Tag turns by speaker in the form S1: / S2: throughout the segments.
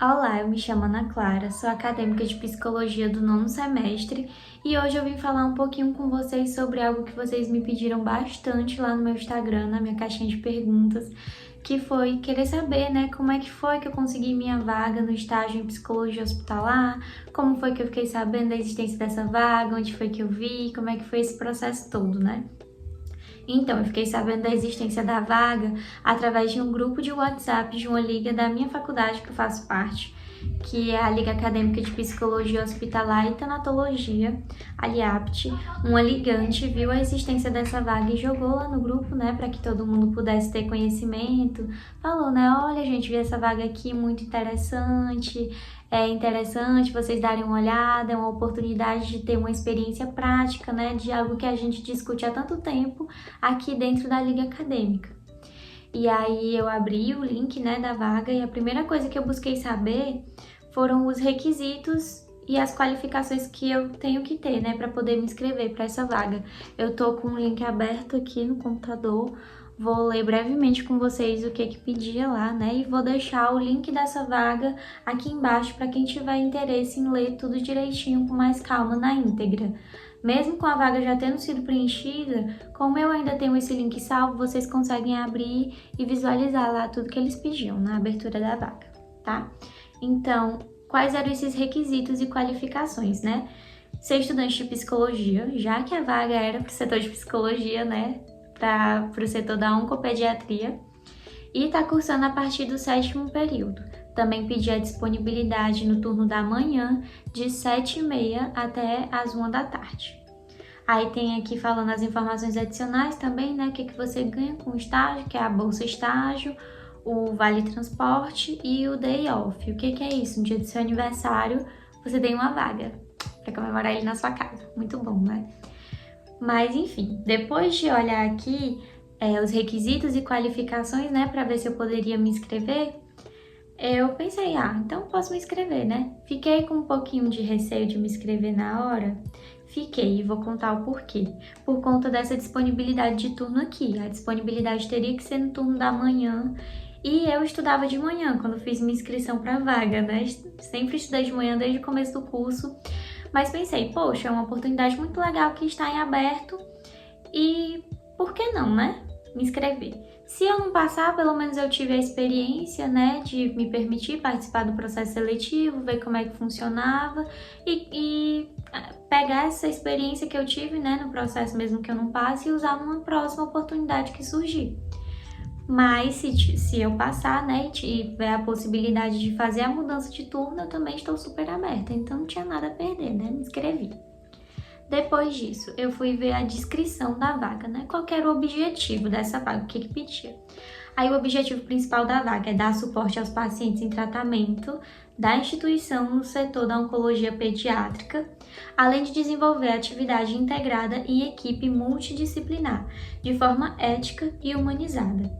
S1: Olá, eu me chamo Ana Clara, sou acadêmica de psicologia do 9º semestre e hoje eu vim falar um pouquinho com vocês sobre algo que vocês me pediram bastante lá no meu Instagram, na minha caixinha de perguntas, que foi querer saber, né, como é que foi que eu consegui minha vaga no estágio em psicologia hospitalar, como foi que eu fiquei sabendo da existência dessa vaga, onde foi que eu vi, como é que foi esse processo todo, né? Então, eu fiquei sabendo da existência da vaga através de um grupo de WhatsApp de uma liga da minha faculdade que eu faço parte, que é a Liga Acadêmica de Psicologia Hospitalar e Tanatologia, a LIAPT. Uma ligante viu a existência dessa vaga e jogou lá no grupo, né, para que todo mundo pudesse ter conhecimento. Falou, né, olha, gente, vi essa vaga aqui muito interessante. É interessante vocês darem uma olhada, é uma oportunidade de ter uma experiência prática, né, de algo que a gente discute há tanto tempo aqui dentro da Liga Acadêmica. E aí eu abri o link, né, da vaga e a primeira coisa que eu busquei saber foram os requisitos e as qualificações que eu tenho que ter, né, para poder me inscrever para essa vaga. Eu tô com o link aberto aqui no computador, vou ler brevemente com vocês o que pedia lá, né, e vou deixar o link dessa vaga aqui embaixo para quem tiver interesse em ler tudo direitinho com mais calma na íntegra. Mesmo com a vaga já tendo sido preenchida, como eu ainda tenho esse link salvo, vocês conseguem abrir e visualizar lá tudo que eles pediam na abertura da vaga, tá? Então, quais eram esses requisitos e qualificações, né? Ser estudante de psicologia, já que a vaga era para o setor de psicologia, né? Para o setor da oncopediatria, e tá cursando a partir do 7º período. Também pedi a disponibilidade no turno da manhã, de 7h30 até as 1 da tarde. Aí tem aqui falando as informações adicionais também, né? O que você ganha com o estágio, que é a bolsa estágio, o vale transporte e o day off. O que é isso? No dia do seu aniversário, você tem uma vaga para comemorar ele na sua casa. Muito bom, né? Mas enfim, depois de olhar aqui os requisitos e qualificações, né, para ver se eu poderia me inscrever, eu pensei, então posso me inscrever, né? Fiquei com um pouquinho de receio de me inscrever na hora, fiquei e vou contar o porquê. Por conta dessa disponibilidade de turno aqui, a disponibilidade teria que ser no turno da manhã e eu estudava de manhã quando fiz minha inscrição para a vaga, né? Sempre estudei de manhã desde o começo do curso, mas pensei, poxa, é uma oportunidade muito legal que está em aberto e por que não, né? Me inscrever. Se eu não passar, pelo menos eu tive a experiência, né, de me permitir participar do processo seletivo, ver como é que funcionava e pegar essa experiência que eu tive, né, no processo mesmo que eu não passe e usar numa próxima oportunidade que surgir. Mas se eu passar, né, e tiver a possibilidade de fazer a mudança de turno, eu também estou super aberta, então não tinha nada a perder, né, me inscrevi. Depois disso, eu fui ver a descrição da vaga, né? Qual que era o objetivo dessa vaga, o que pedia. Aí o objetivo principal da vaga é dar suporte aos pacientes em tratamento da instituição no setor da oncologia pediátrica, além de desenvolver atividade integrada em equipe multidisciplinar, de forma ética e humanizada.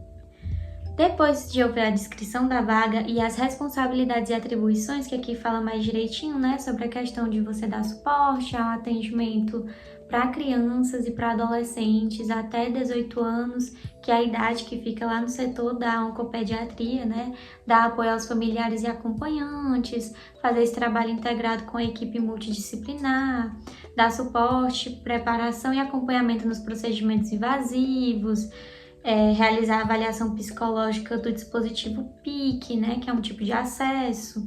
S1: Depois de eu ver a descrição da vaga e as responsabilidades e atribuições, que aqui fala mais direitinho, né, sobre a questão de você dar suporte ao atendimento para crianças e para adolescentes até 18 anos, que é a idade que fica lá no setor da oncopediatria, né, dar apoio aos familiares e acompanhantes, fazer esse trabalho integrado com a equipe multidisciplinar, dar suporte, preparação e acompanhamento nos procedimentos invasivos, realizar a avaliação psicológica do dispositivo PIC, né, que é um tipo de acesso,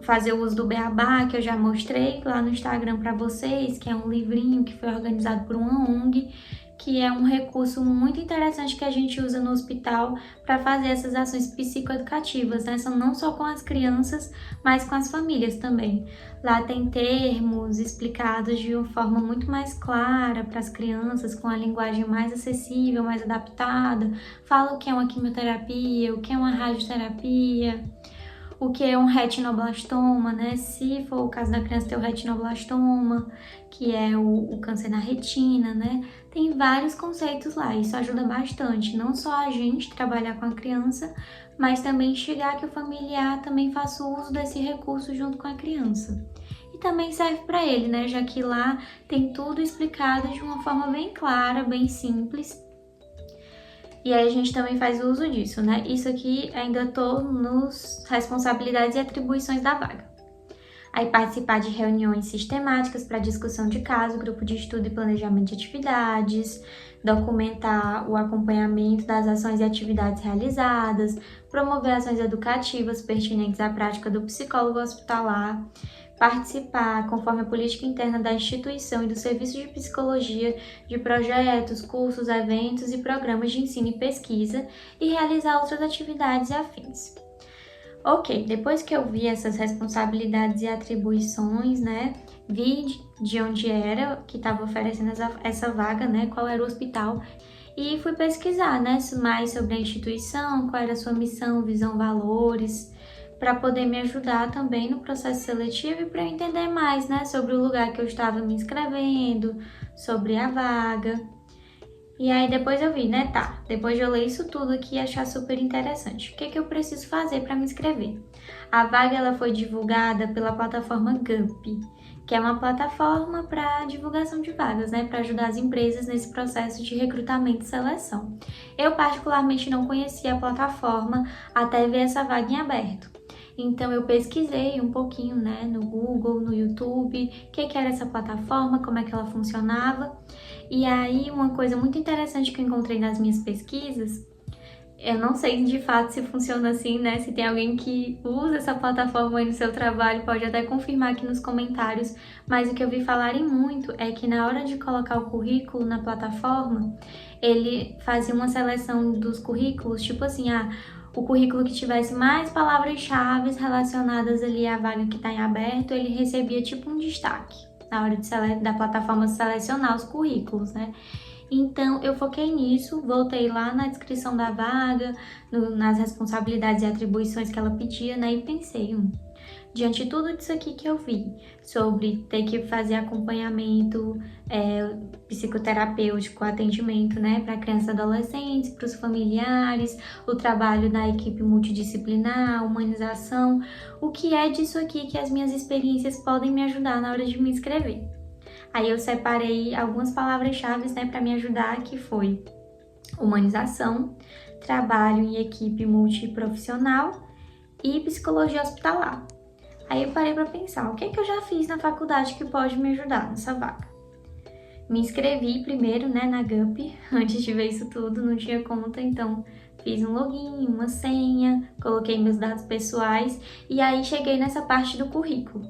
S1: fazer o uso do Beabá, que eu já mostrei lá no Instagram para vocês, que é um livrinho que foi organizado por uma ONG, que é um recurso muito interessante que a gente usa no hospital para fazer essas ações psicoeducativas, né? São não só com as crianças, mas com as famílias também. Lá tem termos explicados de uma forma muito mais clara para as crianças, com a linguagem mais acessível, mais adaptada. Fala o que é uma quimioterapia, o que é uma radioterapia, o que é um retinoblastoma, né? Se for o caso da criança ter o retinoblastoma, que é o câncer na retina, né? Tem vários conceitos lá, isso ajuda bastante, não só a gente trabalhar com a criança, mas também chegar que o familiar também faça uso desse recurso junto com a criança. E também serve para ele, né? Já que lá tem tudo explicado de uma forma bem clara, bem simples. E aí a gente também faz uso disso, né? Isso aqui ainda tô nos responsabilidades e atribuições da vaga. Aí participar de reuniões sistemáticas para discussão de caso, grupo de estudo e planejamento de atividades, documentar o acompanhamento das ações e atividades realizadas, promover ações educativas pertinentes à prática do psicólogo hospitalar, participar, conforme a política interna da instituição e do serviço de psicologia, de projetos, cursos, eventos e programas de ensino e pesquisa e realizar outras atividades e afins. Ok, depois que eu vi essas responsabilidades e atribuições, né, vi de onde era que estava oferecendo essa vaga, né, qual era o hospital, e fui pesquisar, né, mais sobre a instituição, qual era a sua missão, visão, valores, para poder me ajudar também no processo seletivo e para eu entender mais, né, sobre o lugar que eu estava me inscrevendo, sobre a vaga. E aí depois eu vi, né, depois de eu ler isso tudo aqui e achar super interessante, o que eu preciso fazer para me inscrever? A vaga ela foi divulgada pela plataforma GUP, que é uma plataforma para divulgação de vagas, né, para ajudar as empresas nesse processo de recrutamento e seleção. Eu particularmente não conhecia a plataforma até ver essa vaga em aberto. Então eu pesquisei um pouquinho, né, no Google, no YouTube, o que era essa plataforma, como é que ela funcionava. E aí uma coisa muito interessante que eu encontrei nas minhas pesquisas, eu não sei de fato se funciona assim, né, se tem alguém que usa essa plataforma aí no seu trabalho, pode até confirmar aqui nos comentários, mas o que eu vi falarem muito é que na hora de colocar o currículo na plataforma, ele fazia uma seleção dos currículos, tipo assim, o currículo que tivesse mais palavras-chave relacionadas ali à vaga que está em aberto, ele recebia tipo um destaque na hora da plataforma selecionar os currículos, né? Então, eu foquei nisso, voltei lá na descrição da vaga, nas responsabilidades e atribuições que ela pedia, né? E pensei, diante de tudo isso aqui que eu vi, sobre ter que fazer acompanhamento psicoterapêutico, atendimento, né, para crianças e adolescentes, para os familiares, o trabalho da equipe multidisciplinar, humanização, o que é disso aqui que as minhas experiências podem me ajudar na hora de me inscrever? Aí eu separei algumas palavras-chave, né, para me ajudar, que foi humanização, trabalho em equipe multiprofissional e psicologia hospitalar. Aí eu parei para pensar, o que eu já fiz na faculdade que pode me ajudar nessa vaga? Me inscrevi primeiro, né, na GUP, antes de ver isso tudo, não tinha conta, então fiz um login, uma senha, coloquei meus dados pessoais e aí cheguei nessa parte do currículo.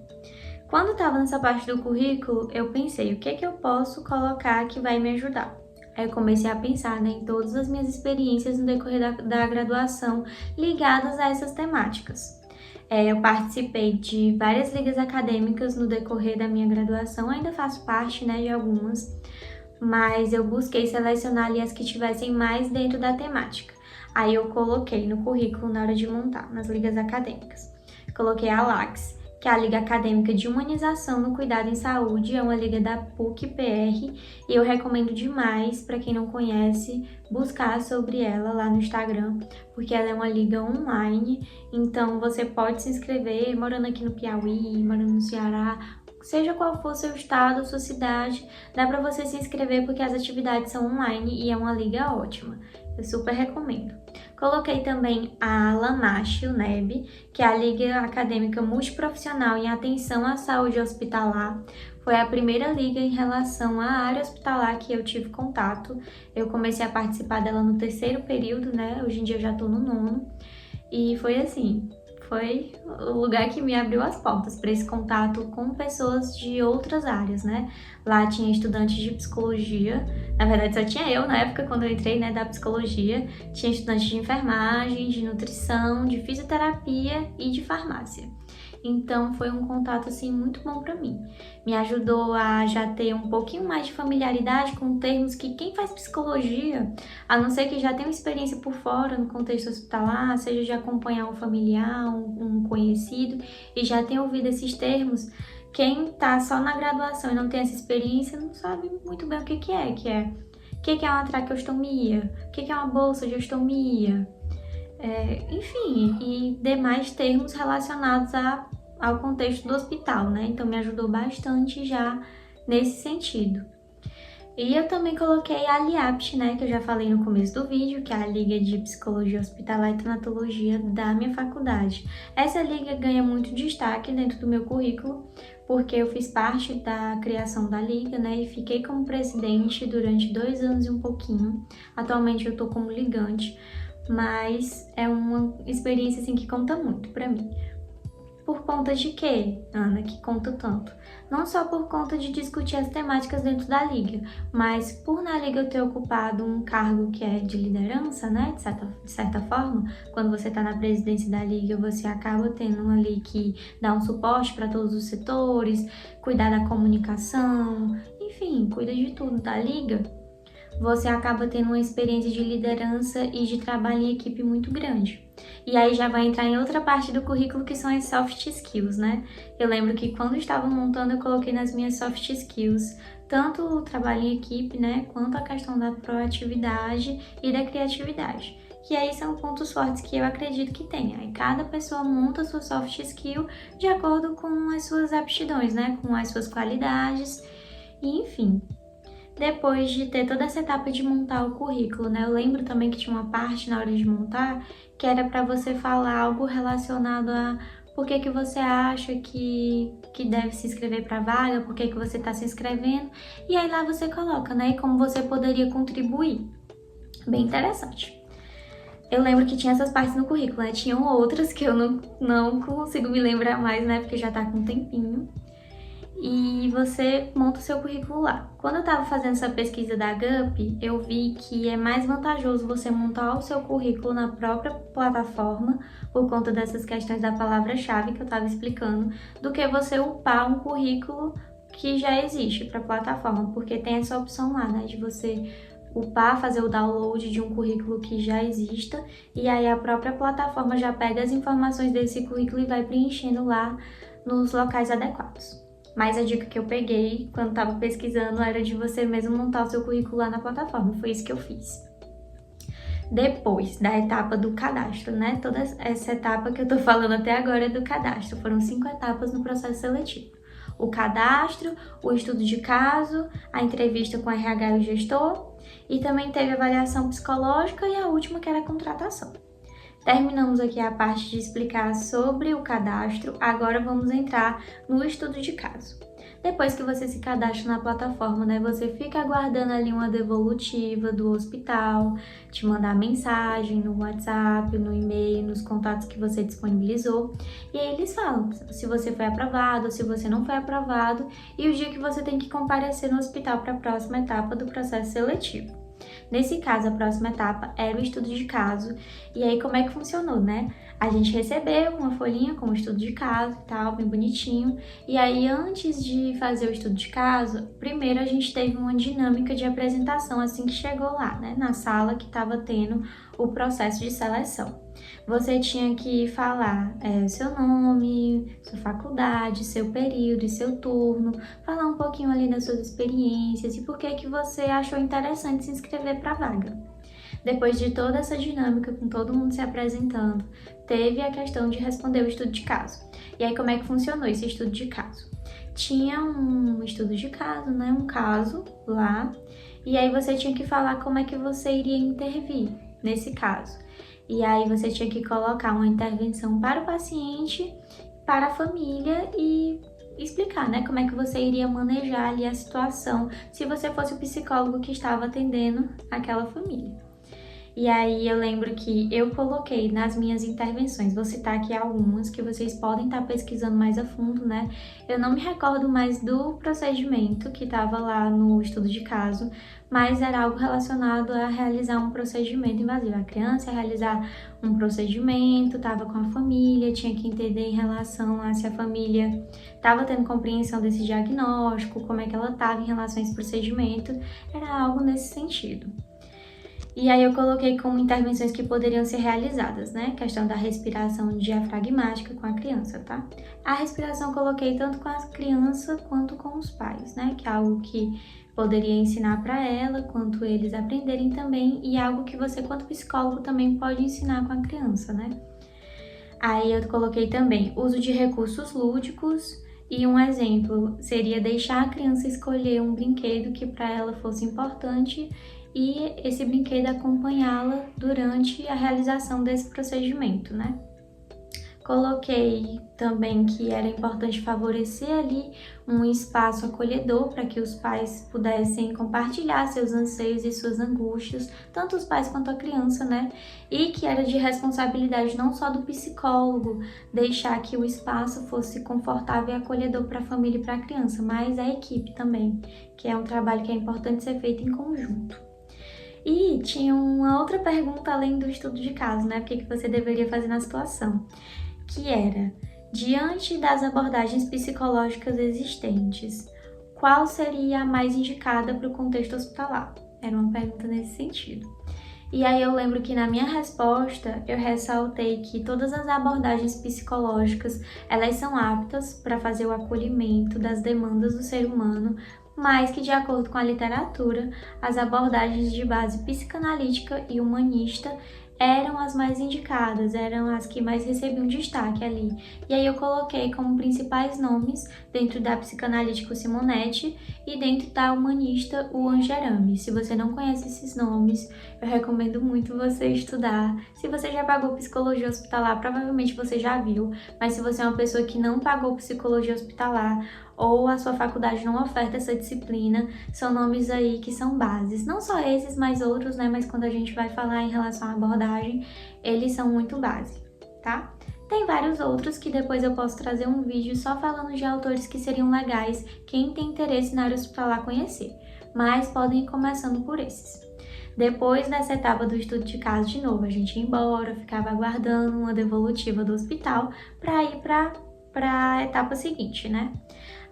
S1: Quando estava nessa parte do currículo, eu pensei, o que eu posso colocar que vai me ajudar? Aí eu comecei a pensar, né, em todas as minhas experiências no decorrer da graduação ligadas a essas temáticas. Eu participei de várias ligas acadêmicas no decorrer da minha graduação, ainda faço parte, né, de algumas, mas eu busquei selecionar ali as que tivessem mais dentro da temática. Aí eu coloquei no currículo na hora de montar, nas ligas acadêmicas. Coloquei a LACS, que é a Liga Acadêmica de Humanização no Cuidado em Saúde, é uma liga da PUC-PR, e eu recomendo demais, para quem não conhece, buscar sobre ela lá no Instagram, porque ela é uma liga online, então você pode se inscrever morando aqui no Piauí, morando no Ceará, seja qual for seu estado, sua cidade, dá para você se inscrever porque as atividades são online e é uma liga ótima. Eu super recomendo. Coloquei também a LAMACH, o NEB, que é a Liga Acadêmica Multiprofissional em Atenção à Saúde Hospitalar. Foi a primeira liga em relação à área hospitalar que eu tive contato. Eu comecei a participar dela no 3º período, né? Hoje em dia eu já tô no 9º. E foi assim, foi o lugar que me abriu as portas para esse contato com pessoas de outras áreas, né? Lá tinha estudantes de psicologia, na verdade só tinha eu na época quando eu entrei, né, da psicologia, tinha estudantes de enfermagem, de nutrição, de fisioterapia e de farmácia. Então foi um contato assim muito bom para mim. Me ajudou a já ter um pouquinho mais de familiaridade com termos que quem faz psicologia, a não ser que já tenha uma experiência por fora no contexto hospitalar, seja de acompanhar um familiar, um conhecido, e já tenha ouvido esses termos, quem tá só na graduação e não tem essa experiência não sabe muito bem o que é. O que é uma traqueostomia? O que é uma bolsa de ostomia? Enfim, e demais termos relacionados ao contexto do hospital, né? Então me ajudou bastante já nesse sentido. E eu também coloquei a LIAPT, né, que eu já falei no começo do vídeo, que é a Liga de Psicologia Hospitalar e Tanatologia da minha faculdade. Essa liga ganha muito destaque dentro do meu currículo, porque eu fiz parte da criação da liga, né, e fiquei como presidente durante 2 anos e um pouquinho. Atualmente eu tô como ligante, mas é uma experiência, assim, que conta muito pra mim. Por conta de quê, Ana, que conta tanto? Não só por conta de discutir as temáticas dentro da liga, mas por na liga eu ter ocupado um cargo que é de liderança, né, de certa forma, quando você está na presidência da liga, você acaba tendo ali que dar um suporte para todos os setores, cuidar da comunicação, enfim, cuida de tudo da liga. Você acaba tendo uma experiência de liderança e de trabalho em equipe muito grande. E aí já vai entrar em outra parte do currículo, que são as soft skills, né? Eu lembro que quando eu estava montando, eu coloquei nas minhas soft skills tanto o trabalho em equipe, né, quanto a questão da proatividade e da criatividade. Que aí são pontos fortes que eu acredito que tem. Aí cada pessoa monta a sua soft skill de acordo com as suas aptidões, né, com as suas qualidades, e enfim. Depois de ter toda essa etapa de montar o currículo, né? Eu lembro também que tinha uma parte na hora de montar que era para você falar algo relacionado a por que que você acha que deve se inscrever para a vaga, por que que você está se inscrevendo, e aí lá você coloca, né? E como você poderia contribuir. Bem interessante. Eu lembro que tinha essas partes no currículo, né? Tinham outras que eu não consigo me lembrar mais, né? Porque já tá com um tempinho. E você monta o seu currículo lá. Quando eu estava fazendo essa pesquisa da GUP, eu vi que é mais vantajoso você montar o seu currículo na própria plataforma, por conta dessas questões da palavra-chave que eu estava explicando, do que você upar um currículo que já existe para a plataforma, porque tem essa opção lá, né, de você upar, fazer o download de um currículo que já exista, e aí a própria plataforma já pega as informações desse currículo e vai preenchendo lá nos locais adequados. Mas a dica que eu peguei quando estava pesquisando era de você mesmo montar o seu currículo lá na plataforma. Foi isso que eu fiz. Depois da etapa do cadastro, né? Toda essa etapa que eu tô falando até agora é do cadastro. Foram 5 etapas no processo seletivo. O cadastro, o estudo de caso, a entrevista com o RH e o gestor, e também teve avaliação psicológica e a última, que era a contratação. Terminamos aqui a parte de explicar sobre o cadastro, agora vamos entrar no estudo de caso. Depois que você se cadastra na plataforma, né, você fica aguardando ali uma devolutiva do hospital, te mandar mensagem no WhatsApp, no e-mail, nos contatos que você disponibilizou, e aí eles falam se você foi aprovado ou se você não foi aprovado e o dia que você tem que comparecer no hospital para a próxima etapa do processo seletivo. Nesse caso, a próxima etapa era o estudo de caso. E aí, como é que funcionou, né? A gente recebeu uma folhinha com o estudo de caso e tal, bem bonitinho. E aí, antes de fazer o estudo de caso, primeiro a gente teve uma dinâmica de apresentação assim que chegou lá, né? Na sala que estava tendo o processo de seleção. Você tinha que falar seu nome, sua faculdade, seu período e seu turno, falar um pouquinho ali das suas experiências e por que que você achou interessante se inscrever para a vaga. Depois de toda essa dinâmica, com todo mundo se apresentando, teve a questão de responder o estudo de caso. E aí, como é que funcionou esse estudo de caso? Tinha um estudo de caso, né? Um caso lá, e aí você tinha que falar como é que você iria intervir nesse caso. E aí você tinha que colocar uma intervenção para o paciente, para a família e explicar, né, como é que você iria manejar ali a situação se você fosse o psicólogo que estava atendendo aquela família. E aí eu lembro que eu coloquei nas minhas intervenções, vou citar aqui algumas que vocês podem estar pesquisando mais a fundo, né? Eu não me recordo mais do procedimento que estava lá no estudo de caso, mas era algo relacionado a realizar um procedimento invasivo. A criança ia realizar um procedimento, estava com a família, tinha que entender em relação a se a família estava tendo compreensão desse diagnóstico, como é que ela estava em relação a esse procedimento, era algo nesse sentido. E aí eu coloquei como intervenções que poderiam ser realizadas, né? Questão da respiração diafragmática com a criança, tá? A respiração eu coloquei tanto com a criança quanto com os pais, né? Que é algo que poderia ensinar para ela, quanto eles aprenderem também, e algo que você, quanto psicólogo, também pode ensinar com a criança, né? Aí eu coloquei também uso de recursos lúdicos E um exemplo seria deixar a criança escolher um brinquedo que para ela fosse importante e esse brinquedo acompanhá-la durante a realização desse procedimento, né? Coloquei também que era importante favorecer ali um espaço acolhedor para que os pais pudessem compartilhar seus anseios e suas angústias, tanto os pais quanto a criança, né? E que era de responsabilidade não só do psicólogo deixar que o espaço fosse confortável e acolhedor para a família e para a criança, mas a equipe também, que é um trabalho que é importante ser feito em conjunto. E tinha uma outra pergunta além do estudo de caso, né? O que você deveria fazer na situação? Que era, diante das abordagens psicológicas existentes, qual seria a mais indicada para o contexto hospitalar? Era uma pergunta nesse sentido. E aí eu lembro que na minha resposta eu ressaltei que todas as abordagens psicológicas, elas são aptas para fazer o acolhimento das demandas do ser humano, mas que de acordo com a literatura, as abordagens de base psicanalítica e humanista eram as mais indicadas, eram as que mais recebiam destaque ali. E aí eu coloquei como principais nomes dentro da psicanalítica o Simonetti e dentro da humanista o Angerami. Se você não conhece esses nomes, eu recomendo muito você estudar. Se você já pagou psicologia hospitalar, provavelmente você já viu, mas se você é uma pessoa que não pagou psicologia hospitalar, ou a sua faculdade não oferta essa disciplina, são nomes aí que são bases. Não só esses, mas outros, né? Mas quando a gente vai falar em relação à abordagem, eles são muito base, tá? Tem vários outros que depois eu posso trazer um vídeo só falando de autores que seriam legais, quem tem interesse na área hospitalar conhecer, mas podem ir começando por esses. Depois dessa etapa do estudo de caso, de novo, a gente ia embora, ficava aguardando uma devolutiva do hospital para ir para a etapa seguinte, né?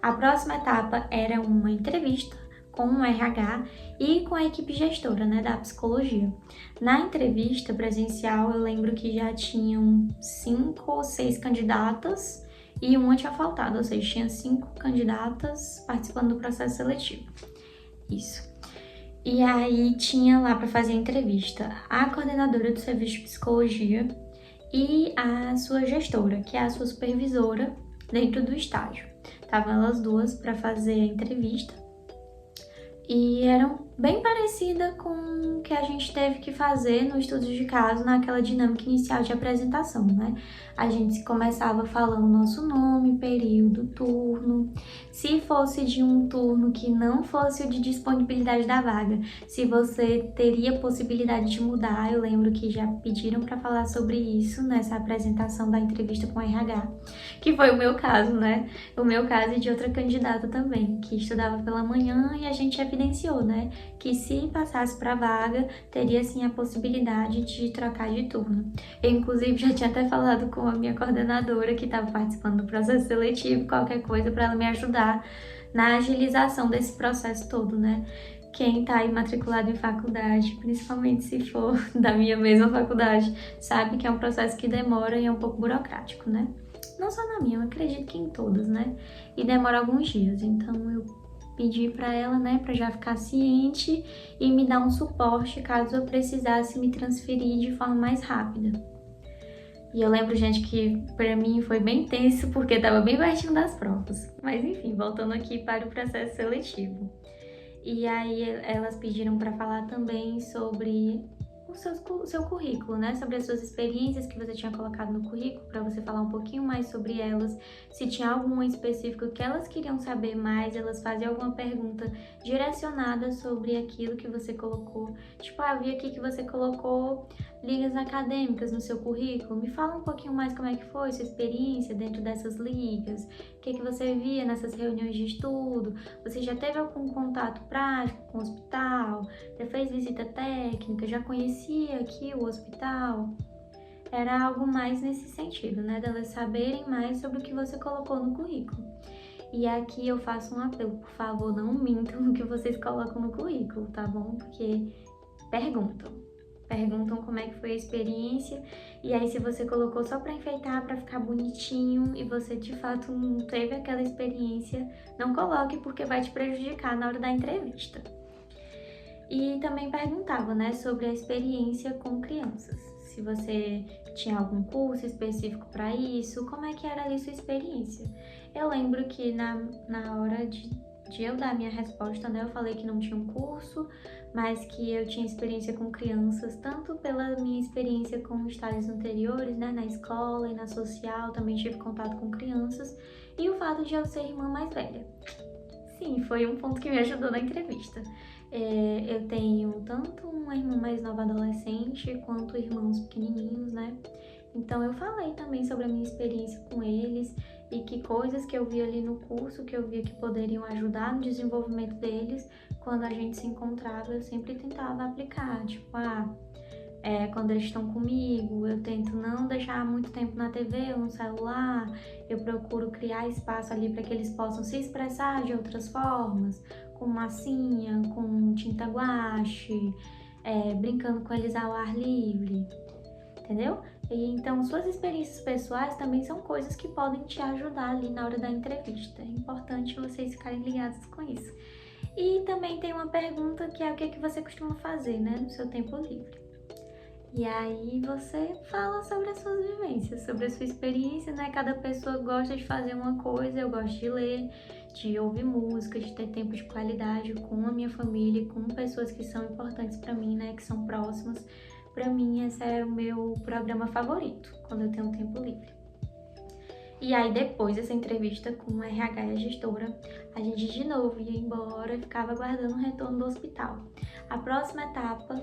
S1: A próxima etapa era uma entrevista com o RH e com a equipe gestora, né, da psicologia. Na entrevista presencial, eu lembro que já tinham 5 ou 6 candidatas e uma tinha faltado, ou seja, tinha 5 candidatas participando do processo seletivo. Isso. E aí tinha lá para fazer a entrevista a coordenadora do serviço de psicologia e a sua gestora, que é a sua supervisora dentro do estágio. Estavam elas duas para fazer a entrevista e eram bem parecida com o que a gente teve que fazer no estudo de caso naquela dinâmica inicial de apresentação, né? A gente começava falando nosso nome, período, turno. Se fosse de um turno que não fosse o de disponibilidade da vaga, se você teria possibilidade de mudar, eu lembro que já pediram para falar sobre isso nessa apresentação da entrevista com o RH, que foi o meu caso, né? O meu caso e de outra candidata também, que estudava pela manhã e a gente evidenciou, né? Que se passasse para a vaga, teria sim a possibilidade de trocar de turno. Eu, inclusive, já tinha até falado com a minha coordenadora que estava participando do processo seletivo, qualquer coisa para ela me ajudar na agilização desse processo todo, né? Quem está aí matriculado em faculdade, principalmente se for da minha mesma faculdade, sabe que é um processo que demora e é um pouco burocrático, né? Não só na minha, eu acredito que em todas, né? E demora alguns dias, então eu pedi para ela, né, para já ficar ciente e me dar um suporte caso eu precisasse me transferir de forma mais rápida. E eu lembro, gente, que para mim foi bem tenso porque estava bem pertinho das provas. Mas enfim, voltando aqui para o processo seletivo. E aí elas pediram para falar também sobre o seu currículo, né? Sobre as suas experiências que você tinha colocado no currículo, para você falar um pouquinho mais sobre elas. Se tinha alguma específica que elas queriam saber mais, elas faziam alguma pergunta direcionada sobre aquilo que você colocou. Tipo, eu vi aqui que você colocou ligas acadêmicas no seu currículo. Me fala um pouquinho mais como é que foi sua experiência dentro dessas ligas. O que você via nessas reuniões de estudo? Você já teve algum contato prático com o hospital? Já fez visita técnica? Já conhecia aqui o hospital? Era algo mais nesse sentido, né? Delas saberem mais sobre o que você colocou no currículo. E aqui eu faço um apelo, por favor, não mintam no que vocês colocam no currículo, tá bom? Porque perguntam como é que foi a experiência, e aí se você colocou só para enfeitar, para ficar bonitinho, e você de fato não teve aquela experiência, não coloque porque vai te prejudicar na hora da entrevista. E também perguntava, né, sobre a experiência com crianças. Se você tinha algum curso específico para isso? Como é que era ali sua experiência? Eu lembro que na hora de eu dar a minha resposta, né, eu falei que não tinha um curso, mas que eu tinha experiência com crianças, tanto pela minha experiência com estágios anteriores, né, na escola e na social, também tive contato com crianças, e o fato de eu ser irmã mais velha. Sim, foi um ponto que me ajudou na entrevista. Eu tenho tanto uma irmã mais nova adolescente, quanto irmãos pequenininhos, né? Então eu falei também sobre a minha experiência com eles e que coisas que eu vi ali no curso, que eu via que poderiam ajudar no desenvolvimento deles, quando a gente se encontrava, eu sempre tentava aplicar. Tipo, quando eles estão comigo, eu tento não deixar muito tempo na TV ou no celular, eu procuro criar espaço ali para que eles possam se expressar de outras formas, com massinha, com tinta guache, brincando com eles ao ar livre, entendeu? E então, suas experiências pessoais também são coisas que podem te ajudar ali na hora da entrevista. É importante vocês ficarem ligados com isso. E também tem uma pergunta que é o que você costuma fazer, né, no seu tempo livre. E aí você fala sobre as suas vivências, sobre a sua experiência, né? Cada pessoa gosta de fazer uma coisa, eu gosto de ler, de ouvir música, de ter tempo de qualidade com a minha família, com pessoas que são importantes para mim, né? Que são próximas. Para mim, esse é o meu programa favorito, quando eu tenho tempo livre. E aí, depois dessa entrevista com a RH e a gestora, a gente de novo ia embora e ficava aguardando o retorno do hospital. A próxima etapa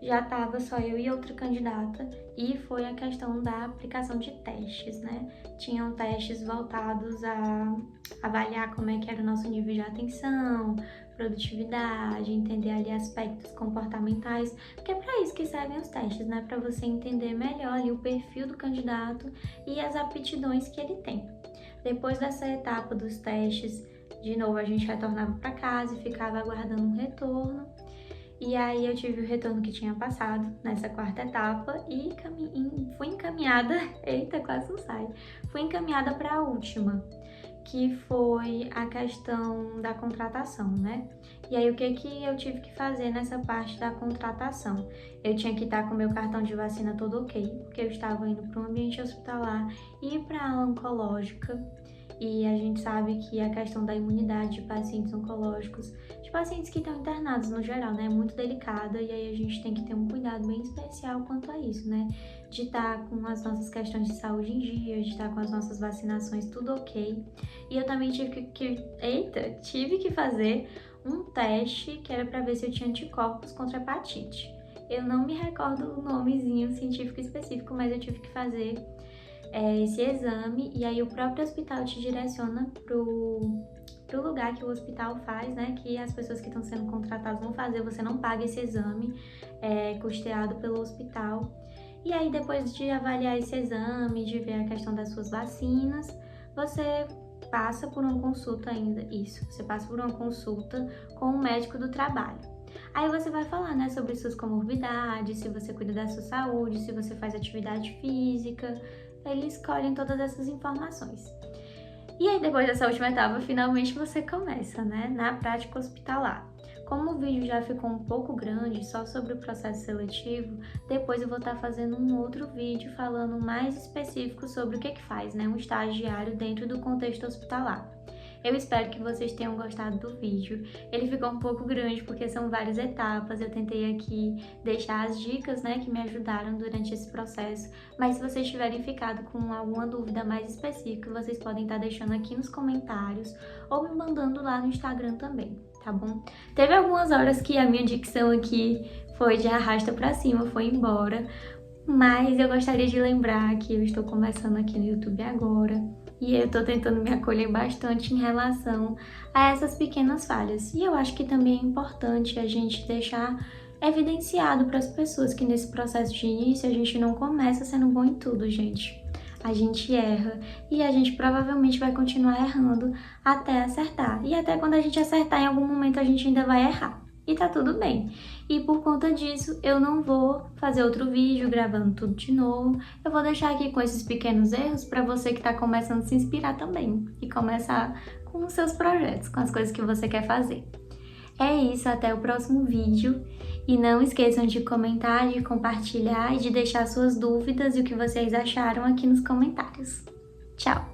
S1: já estava só eu e outra candidata e foi a questão da aplicação de testes, né? Tinham testes voltados a avaliar como é que era o nosso nível de atenção, produtividade, entender ali aspectos comportamentais, porque é para isso que servem os testes, né? Para você entender melhor ali o perfil do candidato e as aptidões que ele tem. Depois dessa etapa dos testes, de novo a gente retornava para casa e ficava aguardando um retorno. E aí eu tive o retorno que tinha passado nessa quarta etapa e fui encaminhada, eita, quase não sai, fui encaminhada para a última, que foi a questão da contratação, né? E aí, o que eu tive que fazer nessa parte da contratação? Eu tinha que estar com meu cartão de vacina todo ok, porque eu estava indo para um ambiente hospitalar e para a ala oncológica. E a gente sabe que a questão da imunidade de pacientes oncológicos, de pacientes que estão internados no geral, né, é muito delicada, e aí a gente tem que ter um cuidado bem especial quanto a isso, né, de estar com as nossas questões de saúde em dia, de estar com as nossas vacinações tudo ok. E eu também tive que fazer um teste que era para ver se eu tinha anticorpos contra hepatite. Eu não me recordo o nomezinho científico específico, mas eu tive que fazer esse exame, e aí o próprio hospital te direciona pro lugar que o hospital faz, né, que as pessoas que estão sendo contratadas vão fazer, você não paga esse exame, custeado pelo hospital. E aí depois de avaliar esse exame, de ver a questão das suas vacinas, você passa por uma consulta você passa por uma consulta com o médico do trabalho. Aí você vai falar, né, sobre suas comorbidades, se você cuida da sua saúde, se você faz atividade física. Eles escolhem todas essas informações. E aí, depois dessa última etapa, finalmente você começa, né, na prática hospitalar. Como o vídeo já ficou um pouco grande, só sobre o processo seletivo, depois eu vou estar fazendo um outro vídeo falando mais específico sobre o que faz, né, um estagiário dentro do contexto hospitalar. Eu espero que vocês tenham gostado do vídeo. Ele ficou um pouco grande porque são várias etapas. Eu tentei aqui deixar as dicas, né, que me ajudaram durante esse processo. Mas se vocês tiverem ficado com alguma dúvida mais específica, vocês podem estar deixando aqui nos comentários ou me mandando lá no Instagram também, tá bom? Teve algumas horas que a minha dicção aqui foi de arrasta pra cima, foi embora. Mas eu gostaria de lembrar que eu estou começando aqui no YouTube agora. E eu tô tentando me acolher bastante em relação a essas pequenas falhas. E eu acho que também é importante a gente deixar evidenciado para as pessoas que nesse processo de início a gente não começa sendo bom em tudo, gente. A gente erra e a gente provavelmente vai continuar errando até acertar. E até quando a gente acertar, em algum momento a gente ainda vai errar. E tá tudo bem. E por conta disso, eu não vou fazer outro vídeo gravando tudo de novo. Eu vou deixar aqui com esses pequenos erros para você que tá começando a se inspirar também. E começar com os seus projetos, com as coisas que você quer fazer. É isso, até o próximo vídeo. E não esqueçam de comentar, de compartilhar e de deixar suas dúvidas e o que vocês acharam aqui nos comentários. Tchau!